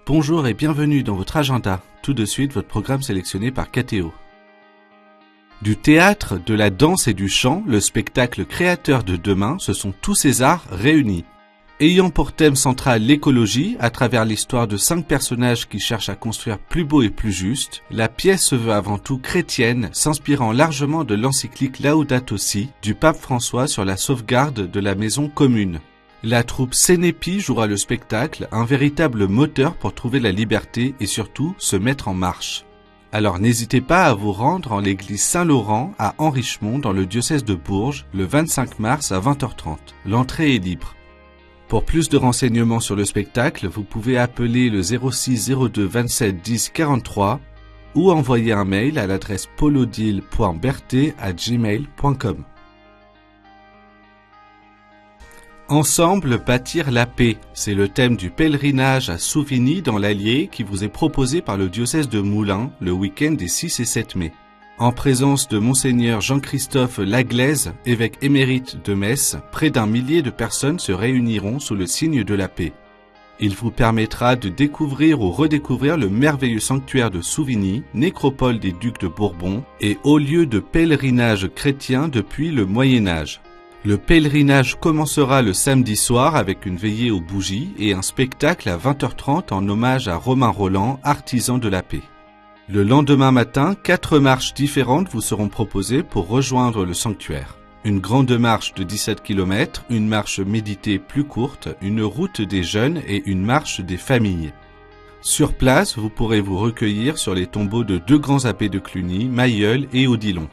Bonjour et bienvenue dans votre agenda. Tout de suite, votre programme sélectionné par KTO. Du théâtre, de la danse et du chant, le spectacle créateur de demain, ce sont tous ces arts réunis. Ayant pour thème central l'écologie, à travers l'histoire de 5 personnages qui cherchent à construire plus beau et plus juste, la pièce se veut avant tout chrétienne, s'inspirant largement de l'encyclique Laudato Si du pape François sur la sauvegarde de la maison commune. La troupe Sénépi jouera le spectacle, un véritable moteur pour trouver la liberté et surtout se mettre en marche. Alors n'hésitez pas à vous rendre en l'église Saint-Laurent à Henrichemont dans le diocèse de Bourges le 25 mars à 20h30. L'entrée est libre. Pour plus de renseignements sur le spectacle, vous pouvez appeler le 06 02 27 10 43 ou envoyer un mail à l'adresse polodile.berthe@gmail.com. Ensemble bâtir la paix, c'est le thème du pèlerinage à Souvigny dans l'Allier qui vous est proposé par le diocèse de Moulins le week-end des 6 et 7 mai. En présence de Monseigneur Jean-Christophe Laglaise, évêque émérite de Metz, près d'1 millier de personnes se réuniront sous le signe de la paix. Il vous permettra de découvrir ou redécouvrir le merveilleux sanctuaire de Souvigny, nécropole des ducs de Bourbon et haut lieu de pèlerinage chrétien depuis le Moyen-Âge. Le pèlerinage commencera le samedi soir avec une veillée aux bougies et un spectacle à 20h30 en hommage à Romain Roland, artisan de la paix. Le lendemain matin, 4 marches différentes vous seront proposées pour rejoindre le sanctuaire. Une grande marche de 17 km, une marche méditée plus courte, une route des jeunes et une marche des familles. Sur place, vous pourrez vous recueillir sur les tombeaux de 2 grands abbés de Cluny, Mailleul et Odilon.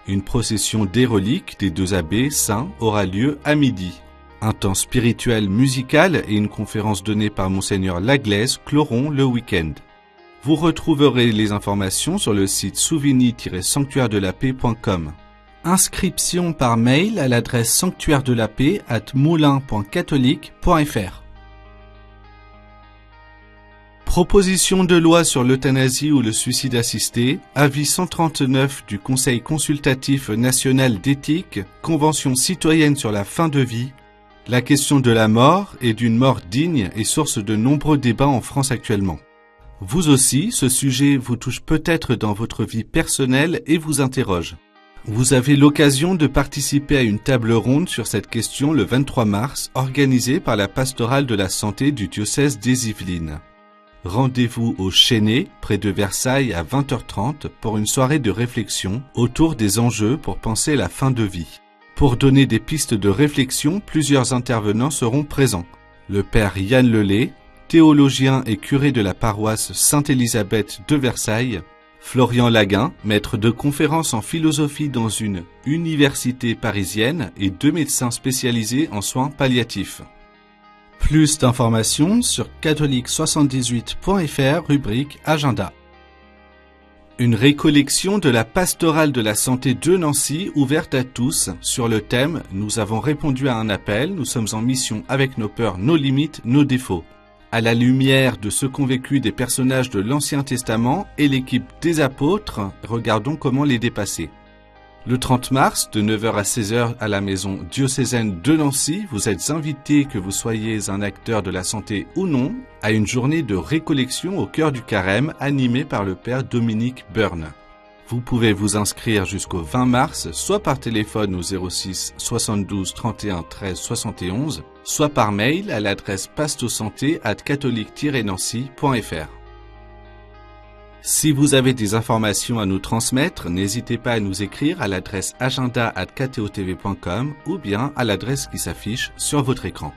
Une procession des reliques des 2 abbés saints aura lieu à midi. Un temps spirituel musical et une conférence donnée par Monseigneur Laglaise cloront le week-end. Vous retrouverez les informations sur le site souvigny-sanctuairedelapaix.com. Inscription par mail à l'adresse sanctuairedelapaix@moulins.catholique.fr. Proposition de loi sur l'euthanasie ou le suicide assisté, avis 139 du Conseil consultatif national d'éthique, Convention citoyenne sur la fin de vie. La question de la mort et d'une mort digne est source de nombreux débats en France actuellement. Vous aussi, ce sujet vous touche peut-être dans votre vie personnelle et vous interroge. Vous avez l'occasion de participer à une table ronde sur cette question le 23 mars, organisée par la pastorale de la santé du diocèse des Yvelines. Rendez-vous au Chêné, près de Versailles, à 20h30 pour une soirée de réflexion autour des enjeux pour penser la fin de vie. Pour donner des pistes de réflexion, plusieurs intervenants seront présents. Le père Yann Lelay, théologien et curé de la paroisse Sainte-Élisabeth de Versailles, Florian Laguin, maître de conférences en philosophie dans une université parisienne et 2 médecins spécialisés en soins palliatifs. Plus d'informations sur catholique78.fr, rubrique Agenda. Une récollection de la pastorale de la santé de Nancy ouverte à tous sur le thème « Nous avons répondu à un appel, nous sommes en mission avec nos peurs, nos limites, nos défauts ». À la lumière de ce qu'ont vécu des personnages de l'Ancien Testament et l'équipe des apôtres, regardons comment les dépasser. Le 30 mars, de 9h à 16h à la maison diocésaine de Nancy, vous êtes invités, que vous soyez un acteur de la santé ou non, à une journée de récollection au cœur du carême animée par le père Dominique Byrne. Vous pouvez vous inscrire jusqu'au 20 mars, soit par téléphone au 06 72 31 13 71, soit par mail à l'adresse pastosanté@catholique-nancy.fr. Si vous avez des informations à nous transmettre, n'hésitez pas à nous écrire à l'adresse agenda@ktotv.com ou bien à l'adresse qui s'affiche sur votre écran.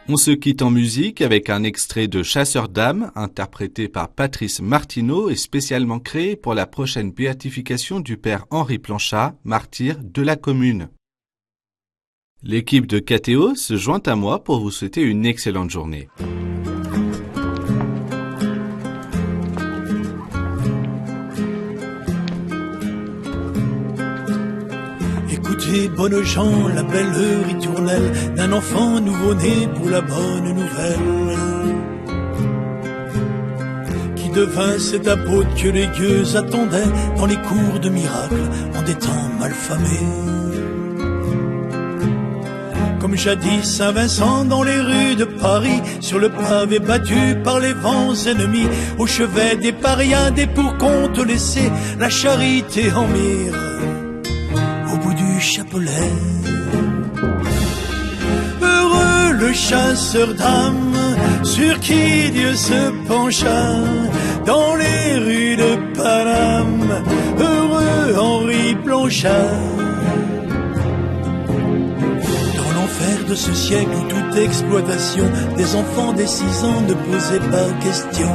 On se quitte en musique avec un extrait de Chasseur d'âmes, interprété par Patrice Martineau et spécialement créé pour la prochaine béatification du père Henri Planchat, martyr de la commune. L'équipe de KTO se joint à moi pour vous souhaiter une excellente journée. Écoutez, bonnes gens, la belle ritournelle d'un enfant nouveau-né pour la bonne nouvelle, qui devint cet apôtre que les dieux attendaient dans les cours de miracles en des temps malfamés. comme jadis Saint-Vincent dans les rues de Paris, sur le pavé battu par les vents ennemis, au chevet des parias, des pour-compte laissés, la charité en mire, au bout du chapelet. Heureux le chasseur d'âmes, sur qui Dieu se pencha, dans les rues de Paname, heureux Henri Blanchard. De ce siècle où toute exploitation des enfants des 6 ans ne posait pas question.